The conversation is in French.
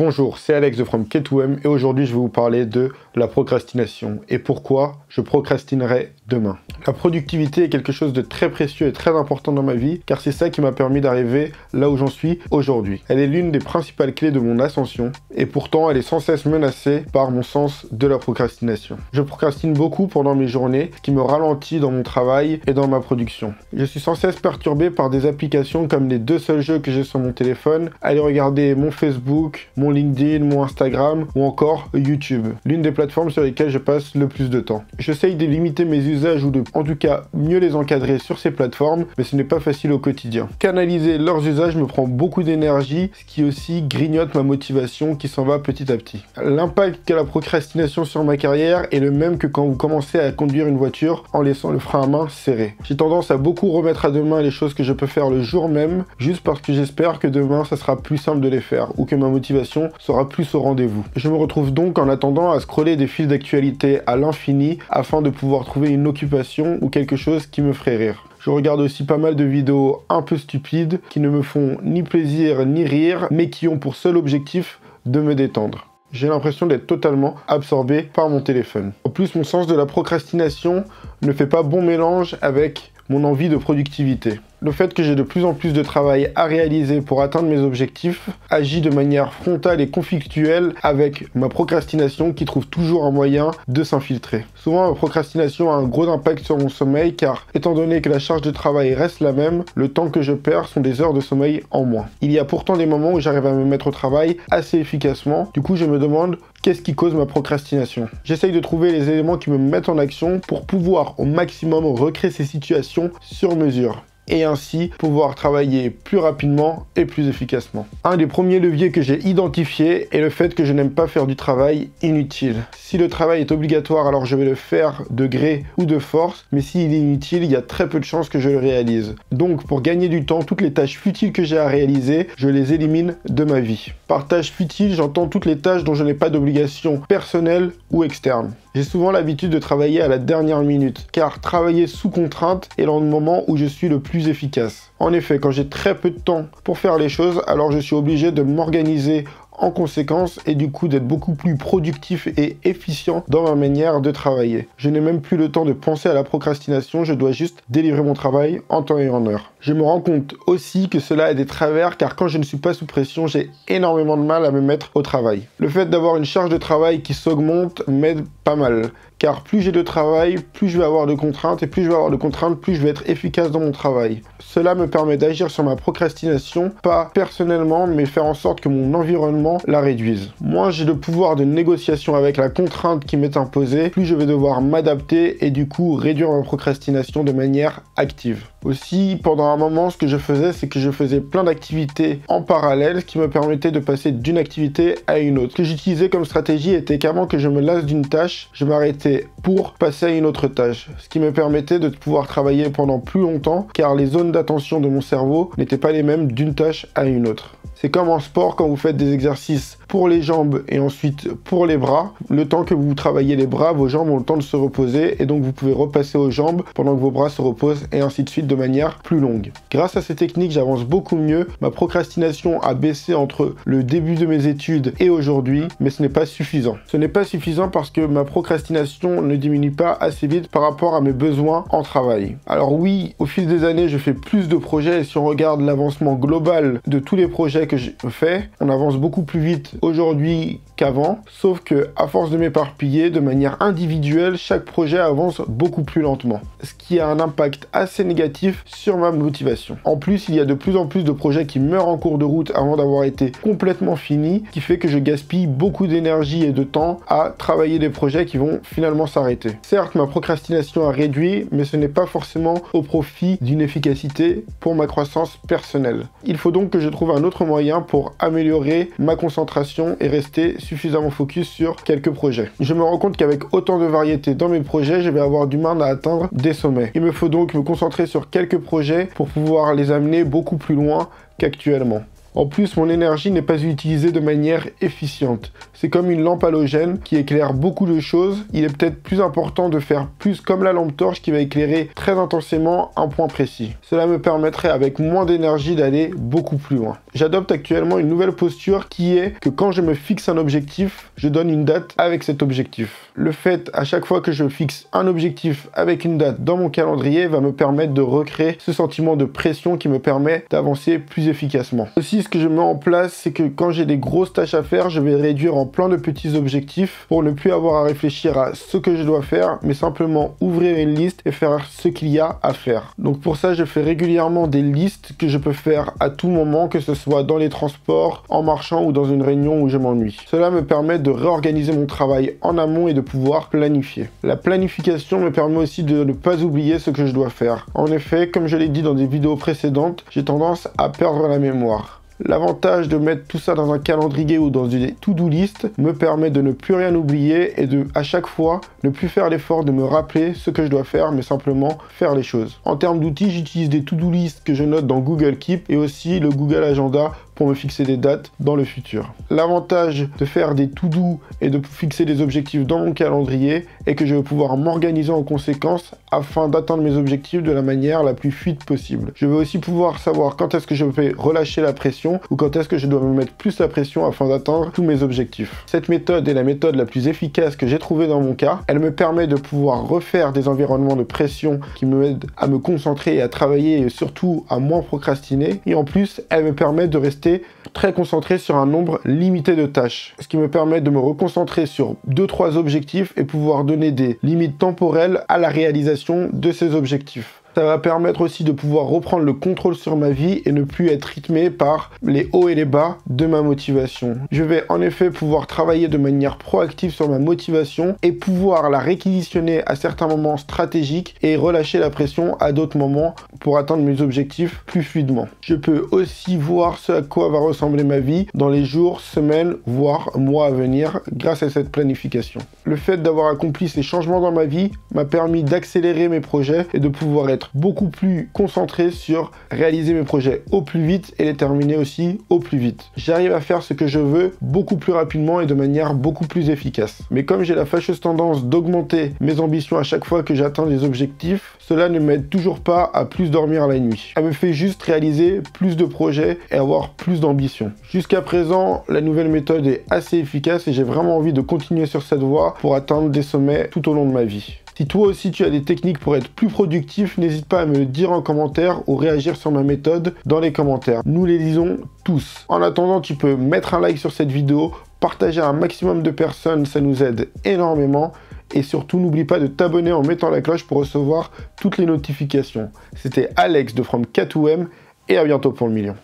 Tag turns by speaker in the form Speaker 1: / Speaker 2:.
Speaker 1: Bonjour, c'est Alex de From K2M et aujourd'hui je vais vous parler de la procrastination et pourquoi je procrastinerai demain. La productivité est quelque chose de très précieux et très important dans ma vie car c'est ça qui m'a permis d'arriver là où j'en suis aujourd'hui. Elle est l'une des principales clés de mon ascension et pourtant elle est sans cesse menacée par mon sens de la procrastination. Je procrastine beaucoup pendant mes journées, ce qui me ralentit dans mon travail et dans ma production. Je suis sans cesse perturbé par des applications comme les deux seuls jeux que j'ai sur mon téléphone, aller regarder mon Facebook, mon LinkedIn, mon Instagram ou encore YouTube, l'une des plateformes sur lesquelles je passe le plus de temps. J'essaye de limiter mes usages ou de, en tout cas, mieux les encadrer sur ces plateformes, mais ce n'est pas facile au quotidien. Canaliser leurs usages me prend beaucoup d'énergie, ce qui aussi grignote ma motivation qui s'en va petit à petit. L'impact qu'a la procrastination sur ma carrière est le même que quand vous commencez à conduire une voiture en laissant le frein à main serré. J'ai tendance à beaucoup remettre à demain les choses que je peux faire le jour même, juste parce que j'espère que demain ça sera plus simple de les faire, ou que ma motivation sera plus au rendez-vous. Je me retrouve donc en attendant à scroller des fils d'actualité à l'infini afin de pouvoir trouver une occupation ou quelque chose qui me ferait rire. Je regarde aussi pas mal de vidéos un peu stupides qui ne me font ni plaisir ni rire, mais qui ont pour seul objectif de me détendre. J'ai l'impression d'être totalement absorbé par mon téléphone. En plus, mon sens de la procrastination ne fait pas bon mélange avec mon envie de productivité. Le fait que j'ai de plus en plus de travail à réaliser pour atteindre mes objectifs agit de manière frontale et conflictuelle avec ma procrastination qui trouve toujours un moyen de s'infiltrer. Souvent, ma procrastination a un gros impact sur mon sommeil car, étant donné que la charge de travail reste la même, le temps que je perds sont des heures de sommeil en moins. Il y a pourtant des moments où j'arrive à me mettre au travail assez efficacement. Du coup, je me demande qu'est-ce qui cause ma procrastination. J'essaye de trouver les éléments qui me mettent en action pour pouvoir au maximum recréer ces situations sur mesure et ainsi pouvoir travailler plus rapidement et plus efficacement. Un des premiers leviers que j'ai identifié est le fait que je n'aime pas faire du travail inutile. Si le travail est obligatoire, alors je vais le faire de gré ou de force, mais s'il est inutile, il y a très peu de chances que je le réalise. Donc pour gagner du temps, toutes les tâches futiles que j'ai à réaliser, je les élimine de ma vie. Par tâches futiles, j'entends toutes les tâches dont je n'ai pas d'obligation personnelle ou externe. J'ai souvent l'habitude de travailler à la dernière minute, car travailler sous contrainte est le moment où je suis le plus efficace. En effet, quand j'ai très peu de temps pour faire les choses, alors je suis obligé de m'organiser en conséquence et du coup d'être beaucoup plus productif et efficient dans ma manière de travailler. Je n'ai même plus le temps de penser à la procrastination, je dois juste délivrer mon travail en temps et en heure. Je me rends compte aussi que cela a des travers car quand je ne suis pas sous pression, j'ai énormément de mal à me mettre au travail. Le fait d'avoir une charge de travail qui s'augmente m'aide pas mal. Car plus j'ai de travail, plus je vais avoir de contraintes, et plus je vais avoir de contraintes, plus je vais être efficace dans mon travail. Cela me permet d'agir sur ma procrastination, pas personnellement, mais faire en sorte que mon environnement la réduise. Moins j'ai de pouvoir de négociation avec la contrainte qui m'est imposée, plus je vais devoir m'adapter et du coup réduire ma procrastination de manière active. Aussi, pendant un moment, ce que je faisais, c'est que je faisais plein d'activités en parallèle, ce qui me permettait de passer d'une activité à une autre. Ce que j'utilisais comme stratégie était qu'avant que je me lasse d'une tâche, je m'arrêtais pour passer à une autre tâche. Ce qui me permettait de pouvoir travailler pendant plus longtemps, car les zones d'attention de mon cerveau n'étaient pas les mêmes d'une tâche à une autre. C'est comme en sport, quand vous faites des exercices pour les jambes et ensuite pour les bras. Le temps que vous travaillez les bras, vos jambes ont le temps de se reposer et donc vous pouvez repasser aux jambes pendant que vos bras se reposent et ainsi de suite de manière plus longue. Grâce à ces techniques, j'avance beaucoup mieux. Ma procrastination a baissé entre le début de mes études et aujourd'hui, mais ce n'est pas suffisant. Ce n'est pas suffisant parce que ma procrastination ne diminue pas assez vite par rapport à mes besoins en travail. Alors oui, au fil des années, je fais plus de projets et si on regarde l'avancement global de tous les projets que je fais, on avance beaucoup plus vite aujourd'hui qu'avant, sauf que à force de m'éparpiller de manière individuelle, chaque projet avance beaucoup plus lentement, ce qui a un impact assez négatif sur ma motivation. En plus, il y a de plus en plus de projets qui meurent en cours de route avant d'avoir été complètement finis, qui fait que je gaspille beaucoup d'énergie et de temps à travailler des projets qui vont finalement s'arrêter. Certes, ma procrastination a réduit, mais ce n'est pas forcément au profit d'une efficacité pour ma croissance personnelle. Il faut donc que je trouve un autre moyen pour améliorer ma concentration et rester suffisamment focus sur quelques projets. Je me rends compte qu'avec autant de variété dans mes projets, je vais avoir du mal à atteindre des sommets. Il me faut donc me concentrer sur quelques projets pour pouvoir les amener beaucoup plus loin qu'actuellement. En plus, mon énergie n'est pas utilisée de manière efficiente. C'est comme une lampe halogène qui éclaire beaucoup de choses. Il est peut-être plus important de faire plus comme la lampe torche qui va éclairer très intensément un point précis. Cela me permettrait avec moins d'énergie d'aller beaucoup plus loin. J'adopte actuellement une nouvelle posture qui est que quand je me fixe un objectif, je donne une date avec cet objectif. Le fait à chaque fois que je fixe un objectif avec une date dans mon calendrier va me permettre de recréer ce sentiment de pression qui me permet d'avancer plus efficacement. Aussi, ce que je mets en place, c'est que quand j'ai des grosses tâches à faire, je vais réduire en plein de petits objectifs pour ne plus avoir à réfléchir à ce que je dois faire, mais simplement ouvrir une liste et faire ce qu'il y a à faire. Donc pour ça, je fais régulièrement des listes que je peux faire à tout moment, que ce soit dans les transports, en marchant ou dans une réunion où je m'ennuie. Cela me permet de réorganiser mon travail en amont et de pouvoir planifier. La planification me permet aussi de ne pas oublier ce que je dois faire. En effet, comme je l'ai dit dans des vidéos précédentes, j'ai tendance à perdre la mémoire. L'avantage de mettre tout ça dans un calendrier ou dans une to-do list me permet de ne plus rien oublier et de, à chaque fois, ne plus faire l'effort de me rappeler ce que je dois faire, mais simplement faire les choses. En termes d'outils, j'utilise des to-do list que je note dans Google Keep et aussi le Google Agenda pour me fixer des dates dans le futur. L'avantage de faire des to-do et de fixer des objectifs dans mon calendrier est que je vais pouvoir m'organiser en conséquence afin d'atteindre mes objectifs de la manière la plus fluide possible. Je vais aussi pouvoir savoir quand est-ce que je vais relâcher la pression ou quand est-ce que je dois me mettre plus la pression afin d'atteindre tous mes objectifs. Cette méthode est la méthode la plus efficace que j'ai trouvée dans mon cas. Elle me permet de pouvoir refaire des environnements de pression qui m'aident à me concentrer et à travailler et surtout à moins procrastiner. Et en plus, elle me permet de rester très concentré sur un nombre limité de tâches, ce qui me permet de me reconcentrer sur 2-3 objectifs et pouvoir donner des limites temporelles à la réalisation de ces objectifs. Ça va permettre aussi de pouvoir reprendre le contrôle sur ma vie et ne plus être rythmé par les hauts et les bas de ma motivation. Je vais en effet pouvoir travailler de manière proactive sur ma motivation et pouvoir la réquisitionner à certains moments stratégiques et relâcher la pression à d'autres moments pour atteindre mes objectifs plus fluidement. Je peux aussi voir ce à quoi va ressembler ma vie dans les jours, semaines, voire mois à venir grâce à cette planification. Le fait d'avoir accompli ces changements dans ma vie m'a permis d'accélérer mes projets et de pouvoir être beaucoup plus concentré sur réaliser mes projets au plus vite et les terminer aussi au plus vite. J'arrive à faire ce que je veux beaucoup plus rapidement et de manière beaucoup plus efficace. Mais comme j'ai la fâcheuse tendance d'augmenter mes ambitions à chaque fois que j'atteins des objectifs, cela ne m'aide toujours pas à plus dormir la nuit. Elle me fait juste réaliser plus de projets et avoir plus d'ambition. Jusqu'à présent, la nouvelle méthode est assez efficace et j'ai vraiment envie de continuer sur cette voie pour atteindre des sommets tout au long de ma vie. Si toi aussi tu as des techniques pour être plus productif, n'hésite pas à me le dire en commentaire ou réagir sur ma méthode dans les commentaires. Nous les lisons tous. En attendant, tu peux mettre un like sur cette vidéo, partager à un maximum de personnes, ça nous aide énormément. Et surtout, n'oublie pas de t'abonner en mettant la cloche pour recevoir toutes les notifications. C'était Alex de From K2M et à bientôt pour le million.